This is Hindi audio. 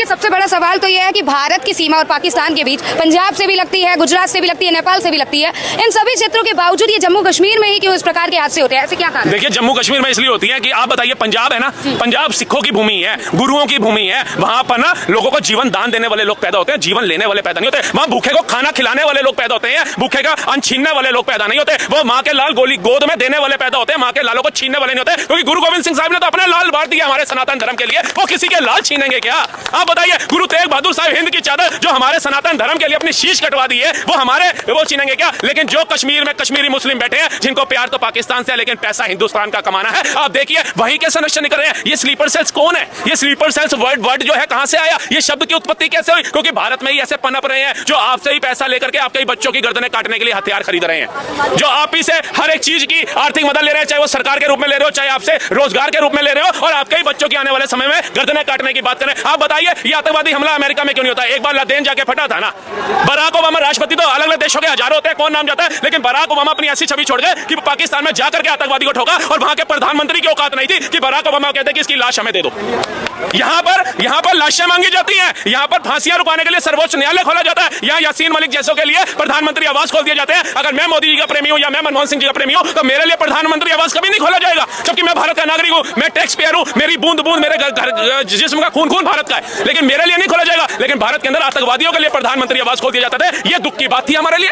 सबसे बड़ा सवाल तो यह है कि भारत की सीमा और पाकिस्तान के बीच पंजाब से भी लगती है, गुजरात से भी लगती है, नेपाल से भी लगती है। इन सभी क्षेत्रों के बावजूद ये जम्मू कश्मीर में ही क्यों इस प्रकार के हादसे होते हैं? ऐसे क्या कारण? देखिए, जम्मू कश्मीर में इसलिए होती है कि आप बताइए, पंजाब है ना, पंजाब सिखों की भूमि है, गुरुओं की भूमि है। वहां पर ना लोगों को जीवन दान देने वाले लोग पैदा होते हैं, जीवन लेने वाले पैदा नहीं होते। वहां भूखे को खाना खिलाने वाले लोग पैदा होते हैं, भूखे का अन्न छीनने वाले लोग पैदा नहीं होते। वो माँ के लाल गोली गोद में देने वाले पैदा होते हैं, माँ के लालों को छीनने वाले नहीं होते। क्योंकि गुरु गोविंद सिंह साहब ने तो अपने लाल बांट दिया हमारे सनातन धर्म के लिए, वो किसी के लाल छीनेंगे क्या? आप बताइए, गुरु तेग बहादुर साहब हिंद की चादर जो हमारे सनातन धर्म के लिए अपनी शीश कटवा दी है, वो छीनेंगे क्या? लेकिन जो कश्मीर में कश्मीरी मुस्लिम बैठे हैं, जिनको प्यार तो पाकिस्तान से है लेकिन पैसा हिंदुस्तान का कमाना है, आप देखिए वहीं कैसे नक्शा निकल रहे हैं। ये स्लीपर सेल्स कौन है? ये स्लीपर सेल्स वर्ड जो है कहां से आया? ये शब्द की उत्पत्ति कैसे हुई? क्योंकि भारत में ही ऐसे पनप रहे हैं जो आपसे ही पैसा लेकर के आपके ही बच्चों की गर्दनें काटने के लिए हथियार खरीद रहे हैं, जो आप ही से हर एक चीज की आर्थिक मदद ले रहे हैं, चाहे वो सरकार के रूप में ले रहे हो, चाहे आपसे रोजगार के रूप में ले रहे हो, और आपके ही बच्चों की आने वाले समय में गर्दनें काटने की बात करें। आप बताइए, ये आतंकवादी हमला अमेरिका में क्यों नहीं होता? एक बार लादेन जाके फटा था ना। बराक ओबामा राष्ट्रपति तो अलग अलग देशों के हजारों होते हैं, कौन नाम जाता है, लेकिन बराक ओबामा अपनी ऐसी छवि छोड़ गए कि पाकिस्तान में जाकर के आतंकवादी को ठोका, और वहां के प्रधानमंत्री की औकात नहीं थी कि बराक ओबामा कहते कि इसकी लाश हमें दे दो। यहाँ पर लाशें मांगी जाती हैं, यहाँ पर फांसियां रुकवाने के लिए सर्वोच्च न्यायालय खोला जाता है, यहाँ यासीन मलिक जैसों के लिए प्रधानमंत्री आवास खोल दिए जाते हैं। अगर मैं मोदी जी का प्रेमी हूं या मैं मनमोहन सिंह जी का प्रेमी हूं, तो मेरे लिए प्रधानमंत्री आवास कभी नहीं खोला जाएगा, जबकि मैं भारत का नागरिक हूं, मैं टैक्स पेयर हूं, मेरी बूंद बूंद मेरे घर जिस्म का खून खून भारत का है, लेकिन मेरे लिए नहीं खोला जाएगा। लेकिन भारत के अंदर आतंकवादियों के लिए प्रधानमंत्री आवास खोल दिया जाता है। ये दुख की बात थी हमारे लिए।